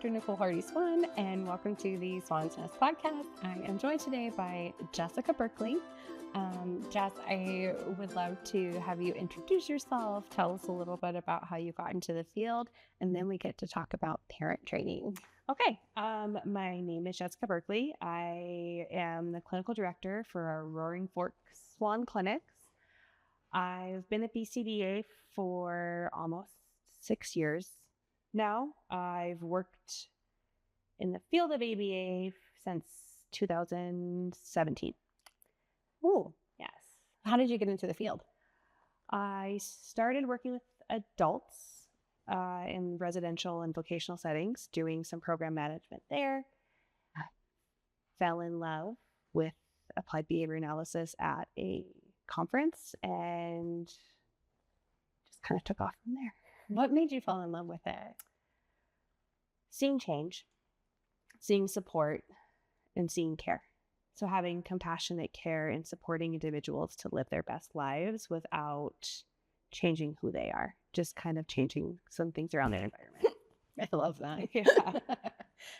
Dr. Nichole Hardy Swann, and welcome to the TheSwannsNest podcast. I am joined today by Jessica Burkle. Jess, I would love to have you introduce yourself, tell us a little bit about how you got into the field, and then we get to talk about parent training. Okay. My name is Jessica Burkle. I am the clinical director for our Roaring Fork Swan Clinics. I've been at BCBA for almost 6 years now. I've worked in the field of ABA since 2017. Oh, Yes. how did you get into the field? I started working with adults in residential and vocational settings, doing some program management there. Fell in love with applied behavior analysis at a conference and just kind of took off from there. What made you fall in love with it? Seeing change, seeing support, and seeing care. So having compassionate care and supporting individuals to live their best lives without changing who they are, just kind of changing some things around their environment. I love that. Yeah.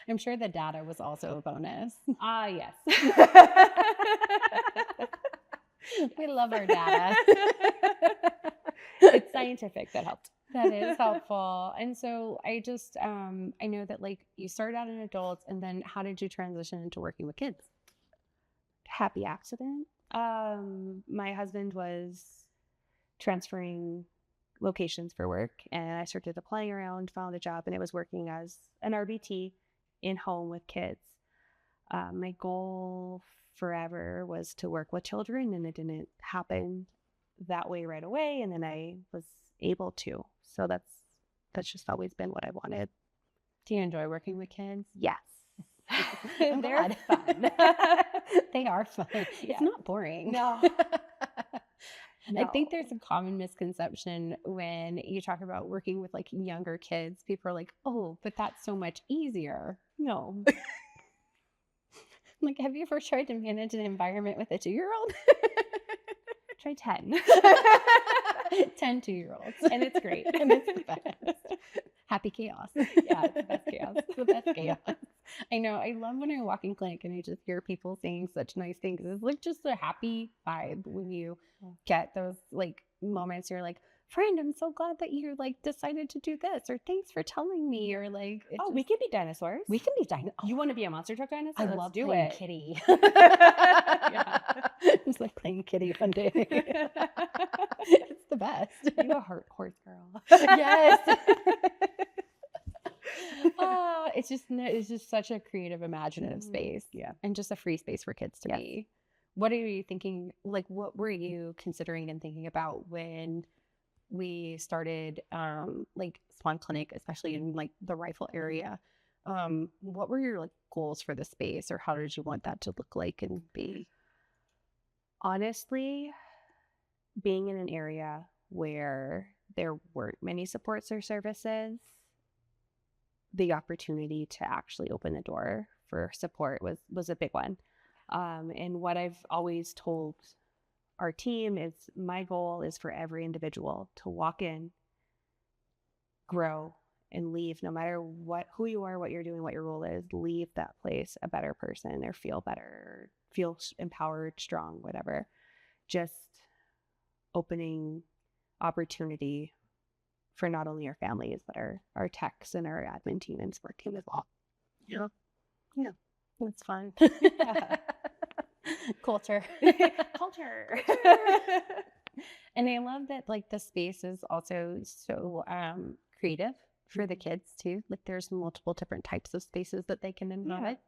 I'm sure the data was also a bonus. Yes. We love our data. It's scientific. That helped. That is helpful. And so I just, I know that like you started out in adults, and then how did you transition into working with kids? Happy accident. My husband was transferring locations for work, and I started applying around, found a job, and it was working as an RBT in home with kids. My goal forever was to work with children, and it didn't happen that way right away. And then I was able to. So that's just always been what I wanted. Do you enjoy working with kids? Yes. I'm They're glad. fun. They are fun. Yeah. It's not boring. No. I think there's a common misconception when you talk about working with like younger kids. People are like, oh, but that's so much easier. No. Like, have you ever tried to manage an environment with a 2-year-old? Try 10. 10 2-year-olds. And it's great. And it's the best. Happy chaos. Yeah, it's the best chaos. The best chaos. I know. I love when I walk in clinic and I just hear people saying such nice things. It's like just a happy vibe when you get those like moments. You're like, friend, I'm so glad that you like decided to do this, or thanks for telling me, or like, we can be dinosaurs. we can be dinosaurs. You want to be a monster truck dinosaur? I Let's love do playing it. kitty. Yeah. It's like playing kitty one day. It's the best. You a horse girl. Yes. It's just such a creative, imaginative space. Yeah. And just a free space for kids to Yes. be. What are you thinking? Like, what were you considering and thinking about when we started, like Swan Clinic, especially in like the Rifle area? What were your like goals for the space, or how did you want that to look like and be? Honestly, being in an area where there weren't many supports or services, the opportunity to actually open the door for support was a big one. And what I've always told our team is my goal is for every individual to walk in, grow, and leave, no matter who you are, what you're doing, what your role is, leave that place a better person, or feel better, feel empowered, strong, whatever. Just opening opportunity for not only our families, but our techs and our admin team and support team as well. Yeah. Yeah. It's fun. Yeah. Culture. Culture. And I love that like the space is also so creative for the kids too. Like there's multiple different types of spaces that they can inhabit.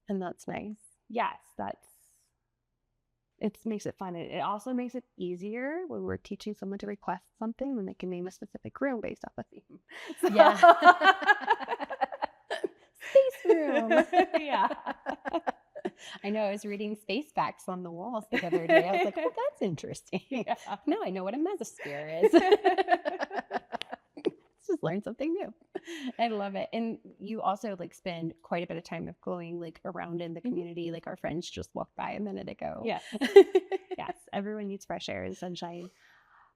And that's nice. Yes, it makes it fun. It also makes it easier when we're teaching someone to request something, when they can name a specific room based off a theme. So. Yeah. Space room. Yeah. I know. I was reading space facts on the walls the other day. I was like, oh, that's interesting. Yeah. Now I know what a mesosphere is. Just learn something new. I love it. And you also like spend quite a bit of time of going like around in the community. Like our friends just walked by a minute ago. Yes. Yes. Everyone needs fresh air and sunshine.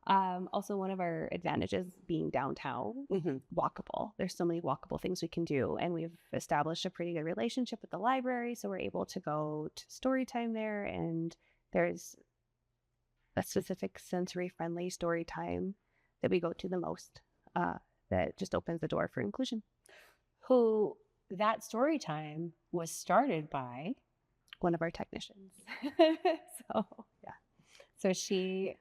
Also, one of our advantages being downtown, walkable. There's so many walkable things we can do. And we've established a pretty good relationship with the library. So we're able to go to story time there. And there's a specific sensory-friendly story time that we go to the most that just opens the door for inclusion. Who that story time was started by one of our technicians. So she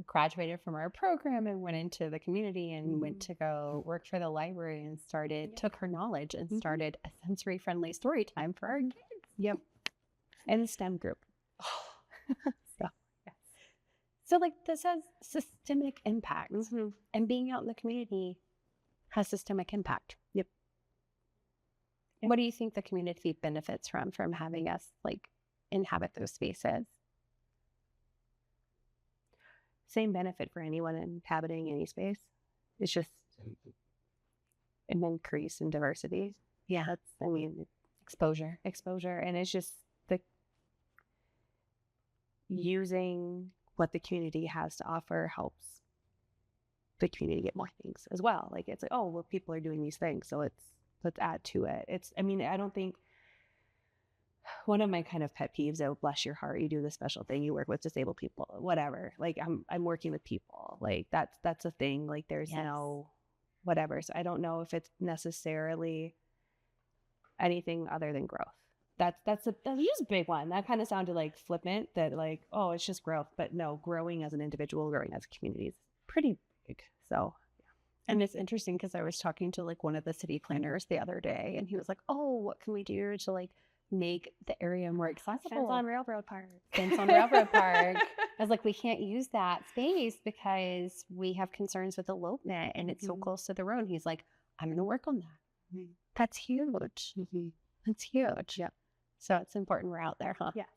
graduated from our program and went into the community and went to go work for the library and took her knowledge and started a sensory friendly story time for our kids. And the STEM group. So like this has systemic impact, and being out in the community has systemic impact. What do you think the community benefits from having us like inhabit those spaces? Same benefit for anyone inhabiting any space. It's just an increase in diversity. Exposure. And it's just the using what the community has to offer helps the community get more things as well. Like it's like, oh, well, people are doing these things, so let's add to it. I don't think one of my kind of pet peeves, oh, bless your heart, you do this special thing, you work with disabled people, whatever. Like I'm working with people. Like that's a thing. Like there's no whatever. So I don't know if it's necessarily anything other than growth. That's a big one. That kind of sounded like flippant, that like, oh, it's just growth. But no, growing as an individual, growing as a community is pretty big. So and it's interesting because I was talking to like one of the city planners the other day, and he was like, oh, what can we do to like make the area more accessible? Fence on Railroad Park. I was like, we can't use that space because we have concerns with elopement and it's so close to the road. He's like, I'm going to work on that. That's huge. That's huge. Yep. So it's important we're out there, huh? Yes.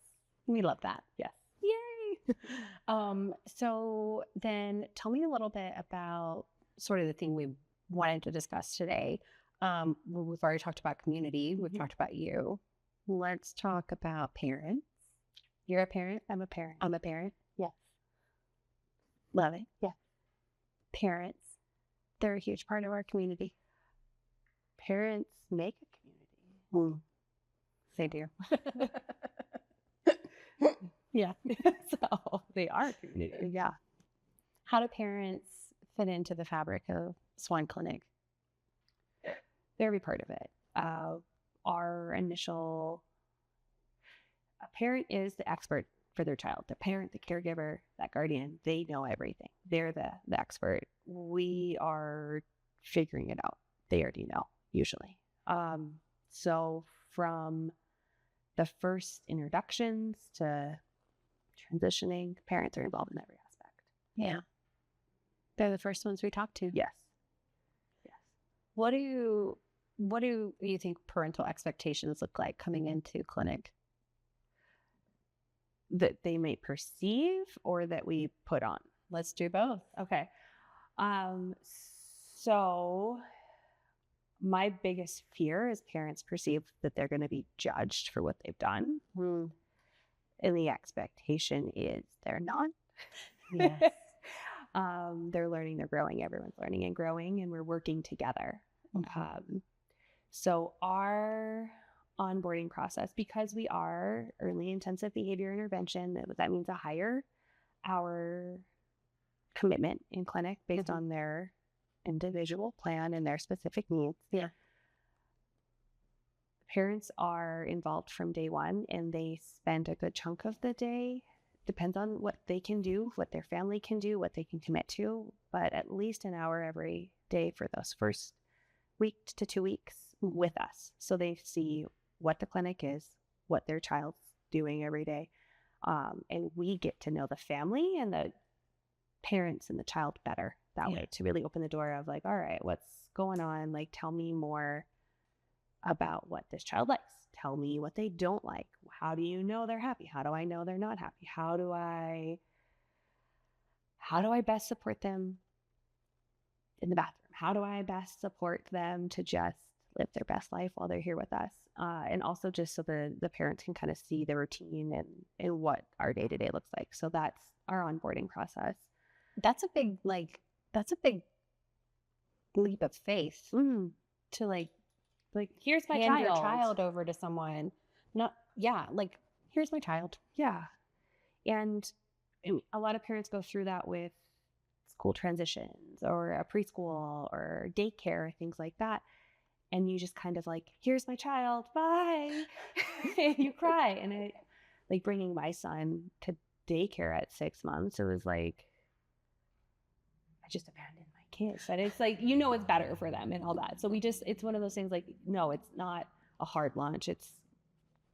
We love that. Yes. Yay. So then tell me a little bit about sort of the thing we wanted to discuss today. We've already talked about community. We've talked about you. Let's talk about parents. You're a parent? I'm a parent. I'm a parent. Yes. Love it. Yeah. Parents, they're a huge part of our community. Parents make a community. They do. Yeah. So they are a community. Yeah. How do parents fit into the fabric of Swann Clinic? They're every part of it. Our initial parent is the expert for their child. The parent, the caregiver, that guardian, they know everything. They're the expert. We are figuring it out. They already know, usually. So from the first introductions to transitioning, parents are involved in every aspect. Yeah. They're the first ones we talk to. Yes. What do you think parental expectations look like coming into clinic? That they may perceive or that we put on? Let's do both. Okay. So my biggest fear is parents perceive that they're going to be judged for what they've done. And the expectation is they're not. Yes. They're learning, they're growing. Everyone's learning and growing, and we're working together. So our onboarding process, because we are early intensive behavior intervention, that means a higher hour commitment in clinic based on their individual plan and their specific needs. Yeah. Parents are involved from day one, and they spend a good chunk of the day. Depends on what they can do, what their family can do, what they can commit to, but at least an hour every day for those first week to 2 weeks with us. So they see what the clinic is, what their child's doing every day. And we get to know the family and the parents and the child better that way, to really open the door of like, all right, what's going on? Like, tell me more about what this child likes. Tell me what they don't like. How do you know they're happy? How do I know they're not happy? How do I best support them in the bathroom? How do I best support them to just live their best life while they're here with us? And also just so the parents can kind of see the routine and what our day-to-day looks like. So that's our onboarding process. that's a big leap of faith to like here's my hand child. your child over to someone. Here's my child. Yeah. And a lot of parents go through that with school transitions or a preschool or daycare, things like that. And you just kind of like, here's my child, bye. And you cry. And it, like bringing my son to daycare at 6 months, it was like, I just abandoned my kids. And it's like, it's better for them and all that. So it's one of those things like, no, it's not a hard launch. It's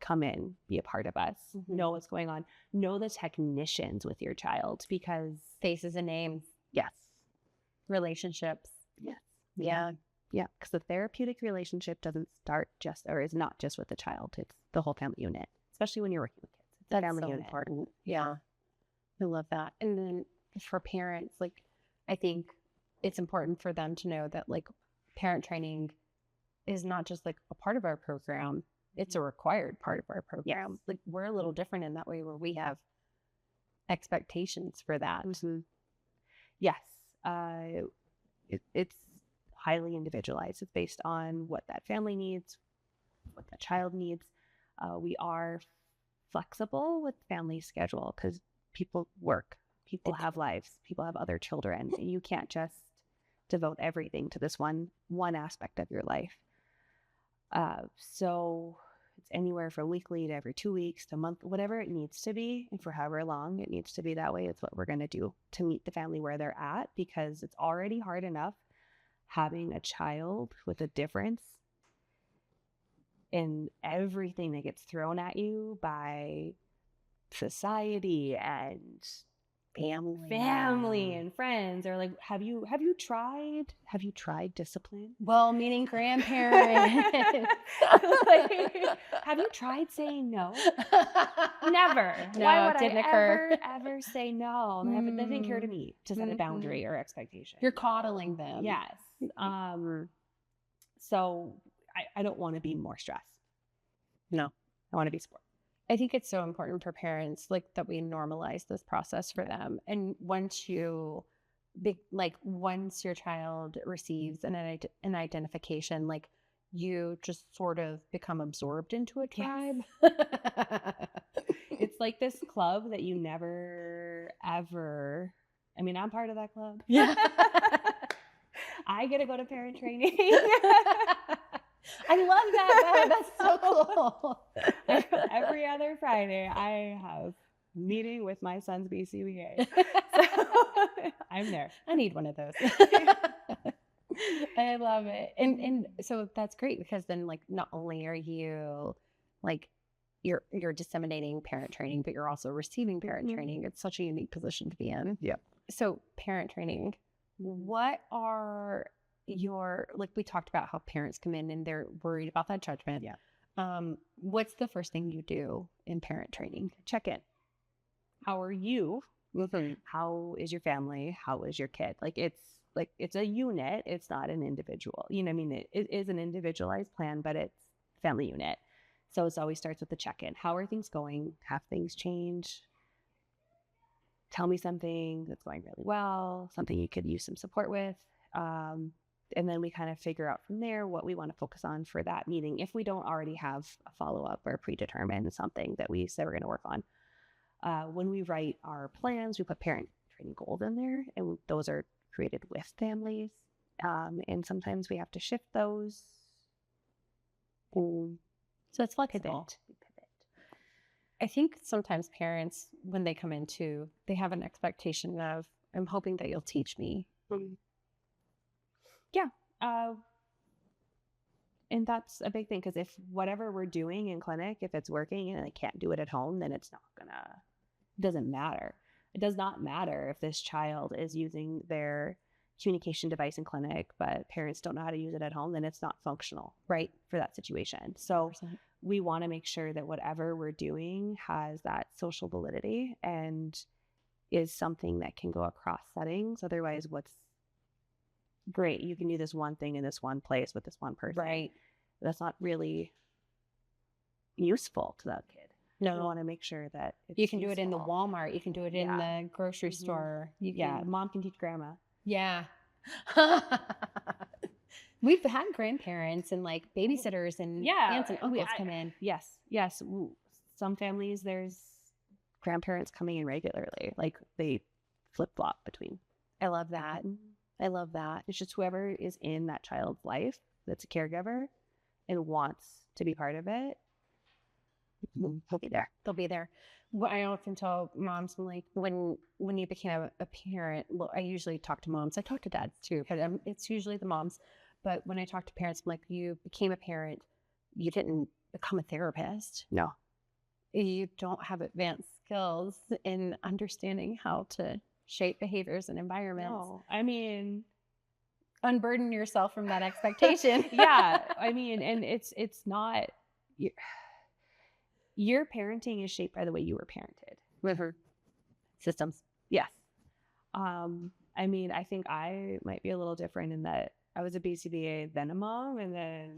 come in, be a part of us, know what's going on, know the technicians with your child, because Faces and names. yes. Relationships. Yes. Yeah. Yeah. Because the therapeutic relationship doesn't start is not just with the child. It's the whole family unit, especially when you're working with kids. It's That's family so unit. important. Yeah. I love that. And then for parents, like, I think it's important for them to know that like parent training is not just like a part of our program. It's a required part of our program. Yes. Like we're a little different in that way where we have expectations for that. Yes. It's highly individualized. It's based on what that family needs, what that child needs. We are flexible with family schedule because people work, people have lives, people have other children. You can't just devote everything to this one aspect of your life. So it's anywhere from weekly to every 2 weeks to month, whatever it needs to be. And for however long it needs to be that way, it's what we're going to do to meet the family where they're at, because it's already hard enough having a child with a difference in everything that gets thrown at you by society and family and friends. Or like, have you tried discipline? Well, meaning grandparents. Like, have you tried saying no? Never. No, Why would didn't I occur. ever say no? They didn't care to me to set a boundary or expectation. You're coddling them. Yes. So I don't want to be more stressed. No. I want to be sport. I think it's so important for parents, like, that we normalize this process for them. And once your child receives an identification, like, you just sort of become absorbed into a tribe. It's like this club that you never, ever, I mean, I'm part of that club. Yeah. I get to go to parent training. I love that. That's so cool. Every other Friday, I have meeting with my son's BCBA. So I'm there. I need one of those. I love it. And so that's great, because then, like, not only are you like you're disseminating parent training, but you're also receiving parent training. It's such a unique position to be in. Yeah. So parent training, what are like, we talked about how parents come in and they're worried about that judgment. Yeah. What's the first thing you do in parent training? Check in. How are you? How is your family? How is your kid? It's a unit. It's not an individual. You know what I mean? It is an individualized plan, but it's family unit. So it always starts with the check-in. How are things going? Have things changed? Tell me something that's going really well, something you could use some support with. And then we kind of figure out from there what we want to focus on for that meeting, if we don't already have a follow-up or predetermined something that we say we're going to work on. When we write our plans, we put parent training goals in there, and those are created with families. And sometimes we have to shift those. So it's flexible. Pivot. I think sometimes parents, when they come into, they have an expectation of, I'm hoping that you'll teach me. Yeah. And that's a big thing, because if whatever we're doing in clinic, if it's working and I can't do it at home, then it doesn't matter. It does not matter if this child is using their communication device in clinic, but parents don't know how to use it at home, then it's not functional, right, for that situation. So 100%. We want to make sure that whatever we're doing has that social validity and is something that can go across settings. Otherwise, what's great, you can do this one thing in this one place with this one person. Right. That's not really useful to that kid. You want to make sure that it's you can do it in the useful. Walmart. You can do it in the grocery store. Mom can teach grandma. Yeah. We've had grandparents and like babysitters and aunts and uncles come in. Yes. Some families, there's grandparents coming in regularly. Like they flip-flop between. I love that. I love that. It's just whoever is in that child's life that's a caregiver and wants to be part of it, they'll be there. They'll be there. Well, I often tell moms, I'm like, when you became a parent, well, I usually talk to moms. I talk to dads too, but it's usually the moms. But when I talk to parents, I'm like, you became a parent, you didn't become a therapist. No. You don't have advanced skills in understanding how to shape behaviors and environments. No. I mean, unburden yourself from that expectation. Yeah. I mean, and it's not, your parenting is shaped by the way you were parented. With her systems. Yes. I mean, I think I might be a little different in that I was a BCBA, then a mom, and then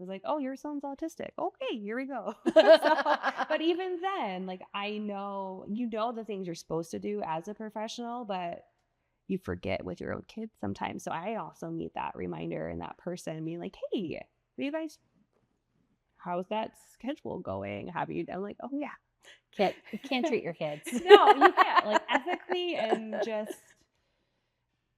was like, oh, your son's autistic. Okay, here we go. But even then, like, I know, the things you're supposed to do as a professional, but you forget with your own kids sometimes. So I also need that reminder and that person being like, hey, you guys, how's that schedule going? Have you? I'm like, oh yeah. You can't treat your kids. No, you can't. Like, ethically and just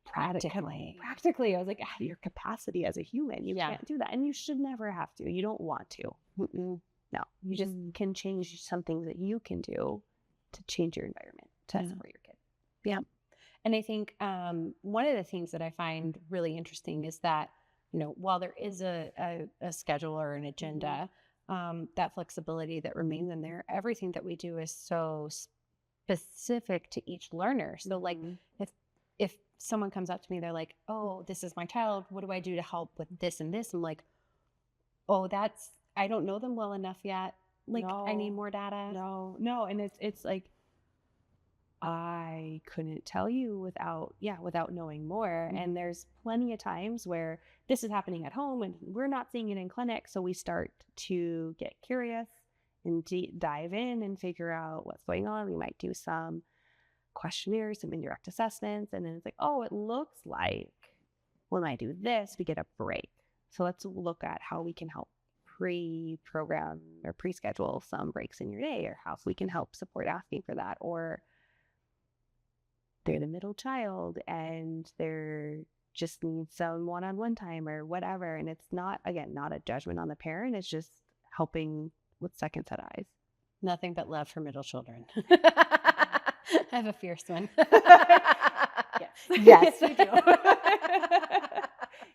practically. I was like, your capacity as a human, you can't do that, and you should never have to. You don't want to. No, you just can change some things that you can do to change your environment to support your kid. Yeah. And I think one of the things that I find really interesting is that, while there is a schedule or an agenda, that flexibility that remains in there, everything that we do is so specific to each learner. So like if someone comes up to me, they're like, oh, this is my child, what do I do to help with this and this? I'm like, oh, I don't know them well enough yet. Like, I need more data. No. And it's like, I couldn't tell you without knowing more. And there's plenty of times where this is happening at home and we're not seeing it in clinic. So we start to get curious and dive in and figure out what's going on. We might do some questionnaires, some indirect assessments. And then it's like, oh, it looks like when I do this, we get a break. So let's look at how we can help pre-program or pre-schedule some breaks in your day, or how we can help support asking for that. Or they're the middle child and they're just need some one-on-one time or whatever. And it's not a judgment on the parent. It's just helping with second set eyes. Nothing but love for middle children. I have a fierce one. Yes, you do.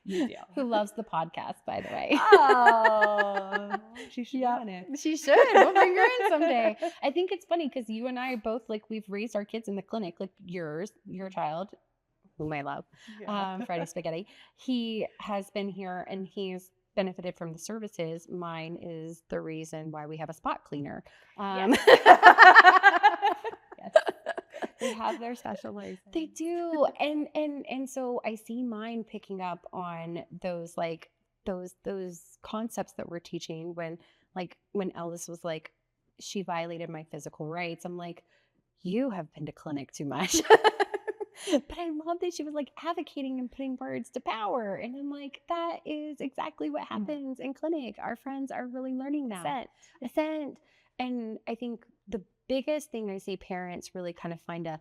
You do. Who loves the podcast, by the way. Oh, she should be on it. She should. We'll bring her in someday. I think it's funny because you and I both, like, we've raised our kids in the clinic. Like your child, whom I love, Friday Spaghetti. He has been here and he's benefited from the services. Mine is the reason why we have a spot cleaner. Yes. They have their specialization. They do. And so I see mine picking up on those, like, those concepts that we're teaching when Ellis was like, she violated my physical rights. I'm like, you have been to clinic too much. But I love that she was like advocating and putting words to power. And I'm like, that is exactly what happens in clinic. Our friends are really learning that. Assent. And I think the biggest thing I see parents really kind of find a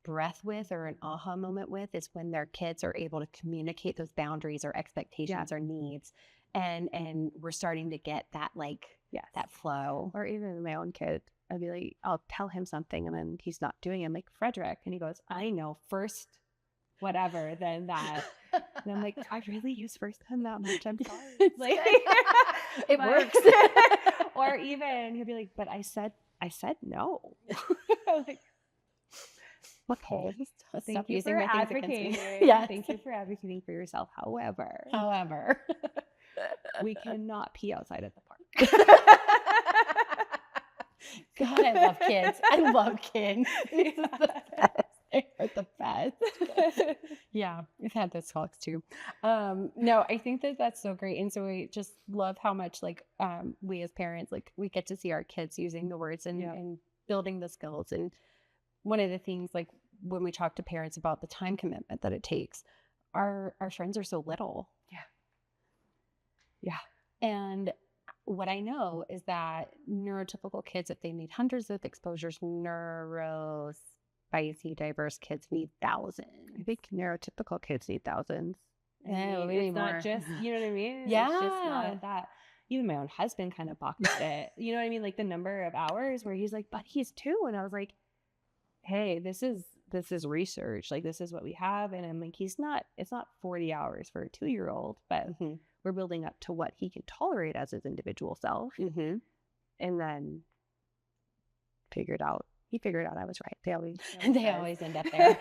breath with or an aha moment with is when their kids are able to communicate those boundaries or expectations or needs. And we're starting to get that, like, that flow. Or even my own kid, I'd be like, I'll tell him something and then he's not doing it. I'm like, Frederick. And he goes, I know, first whatever, then that. And I'm like, I really use first then that much. I'm sorry. Like, it works. Or even he'll be like, but I said no. Like, okay. Thank you for advocating. Yeah. Thank you for advocating for yourself. However, we cannot pee outside at the park. God, I love kids. I love kids. They're the best. Yeah, we've had those talks too. No, I think that that's so great. And so I just love how much like we as parents, like we get to see our kids using the words and building the skills. And one of the things like when we talk to parents about the time commitment that it takes, our friends are so little. Yeah. And what I know is that neurotypical kids, if they need hundreds of exposures, neurospicy diverse kids need thousands. I think neurotypical kids need thousands. Yeah, It's not just, you know what I mean? Yeah. It's just not that. Even my own husband kind of balked at it. You know what I mean? Like the number of hours where he's like, but he's 2. And I was like, hey, this is research. Like, this is what we have. And I'm like, it's not 40 hours for a 2-year-old, but we're building up to what he can tolerate as his individual self. And then he figured out I was right. They always end up there.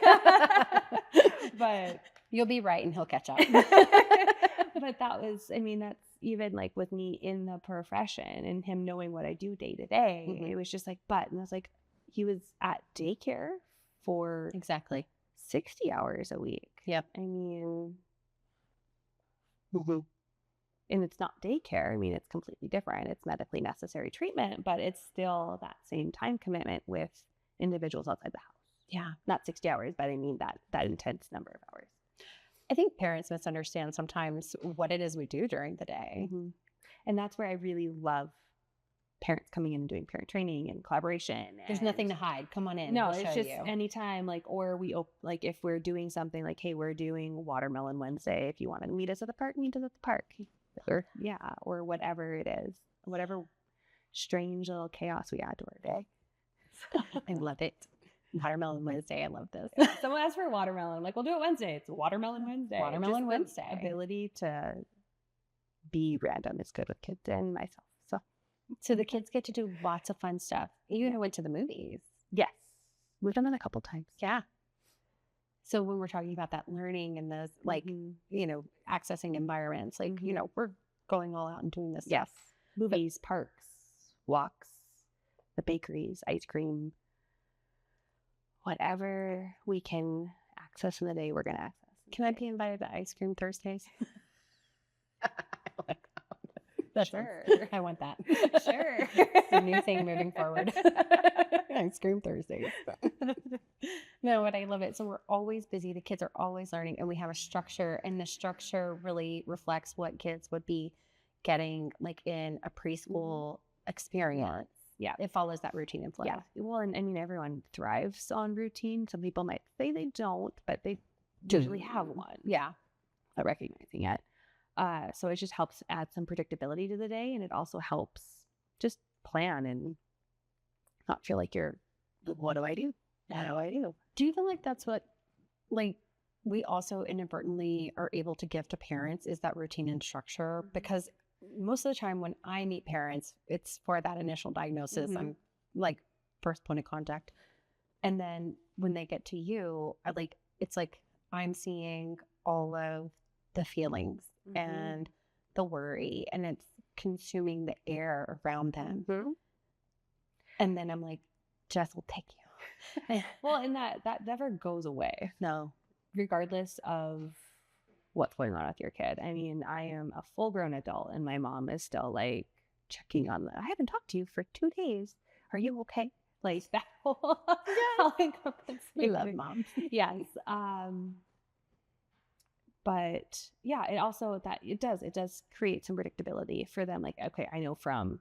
But you'll be right and he'll catch up. But that was, I mean, that's even like with me in the profession and him knowing what I do day to day. It was just like, and I was like, he was at daycare for exactly 60 hours a week. Yep. I mean, and it's not daycare. I mean, it's completely different. It's medically necessary treatment, but it's still that same time commitment with individuals outside the house. Yeah. Not 60 hours, but I mean that intense number of hours. I think parents misunderstand sometimes what it is we do during the day. And that's where I really love parents coming in and doing parent training and collaboration. There's nothing to hide. Come on in. No, it's just anytime, like, or like if we're doing something like, hey, we're doing Watermelon Wednesday. If you want to meet us at the park, meet us at the park. Or whatever it is, whatever strange little chaos we add to our day. I love it. Watermelon Wednesday. I love this. Someone asked for watermelon. I'm like, we'll do it Wednesday. It's Watermelon Wednesday. Watermelon Wednesday. Ability to be random is good with kids and myself. So the kids get to do lots of fun stuff. You even went to the movies. Yes. We've done that a couple times. Yeah. So when we're talking about that learning and the like, you know, accessing environments, like, you know, we're going all out and doing this stuff. Movies, parks, walks, the bakeries, ice cream, whatever we can access in the day, we're going to access. Can I be invited to Ice Cream Thursdays? Sure. I want that. Sure. It's a new thing moving forward. Ice Cream Thursdays. No, but I love it. So we're always busy. The kids are always learning and we have a structure, and the structure really reflects what kids would be getting like in a preschool experience. Yeah. It follows that routine and flow. Yeah. Well, and I mean, everyone thrives on routine. Some people might say they don't, but they usually have one. Yeah. Not recognizing it. So it just helps add some predictability to the day, and it also helps just plan and not feel like you're, what do I do? What do I do? Do you feel like that's what, like, we also inadvertently are able to give to parents is that routine and structure? Because most of the time when I meet parents, it's for that initial diagnosis. I'm like first point of contact. And then when they get to you, it's like I'm seeing all of the feelings and the worry, and it's consuming the air around them. And then I'm like, Jess will take you. Well, and that never goes away. No. Regardless of what's going on with your kid. I mean, I am a full-grown adult, and my mom is still like checking on I haven't talked to you for 2 days. Are you okay? Like that whole We love mom. Yes. But yeah, it also it does create some predictability for them. Like, okay, I know from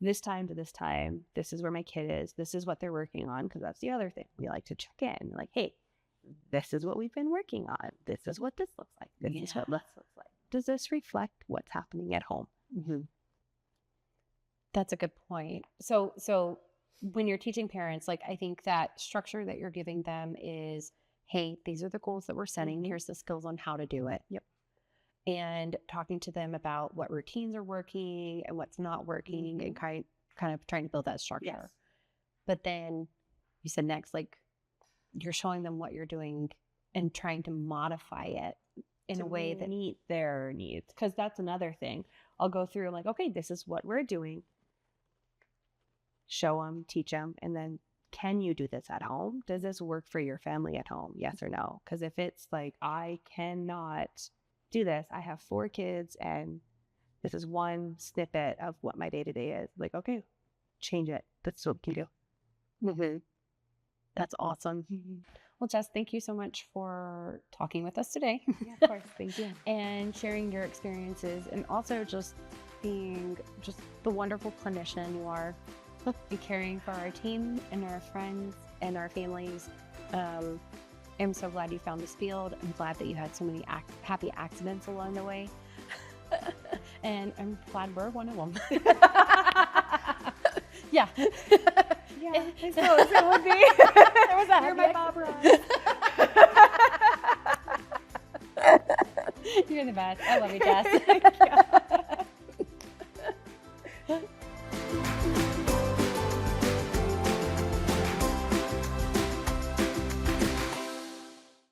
this time to this time, this is where my kid is. This is what they're working on. Because that's the other thing. We like to check in. Like, hey, this is what we've been working on. This is what this looks like. This is what this looks like. Does this reflect what's happening at home? That's a good point. So when you're teaching parents, like, I think that structure that you're giving them is, hey, these are the goals that we're setting. Here's the skills on how to do it. Yep. And talking to them about what routines are working and what's not working, and kind of trying to build that structure. Yes. But then you said next, like, you're showing them what you're doing and trying to modify it in a way that meet their needs. Because that's another thing. I'll go through like, okay, this is what we're doing. Show them, teach them, and then can you do this at home? Does this work for your family at home? Yes or no? Because if it's like, I cannot do this, I have 4 kids and this is one snippet of what my day-to-day is, like, okay, change it. That's what we can do. Mm-hmm. That's awesome. Well, Jess, thank you so much for talking with us today. Yeah, of course. Thank you. And sharing your experiences, and also just being just the wonderful clinician you are, and caring for our team and our friends and our families. I'm so glad you found this field. I'm glad that you had so many happy accidents along the way. And I'm glad we're one of them. Yeah. Yeah, I suppose it would be. There was a You're happy my Barbara. You're the best. I love you, Jess. Thank you.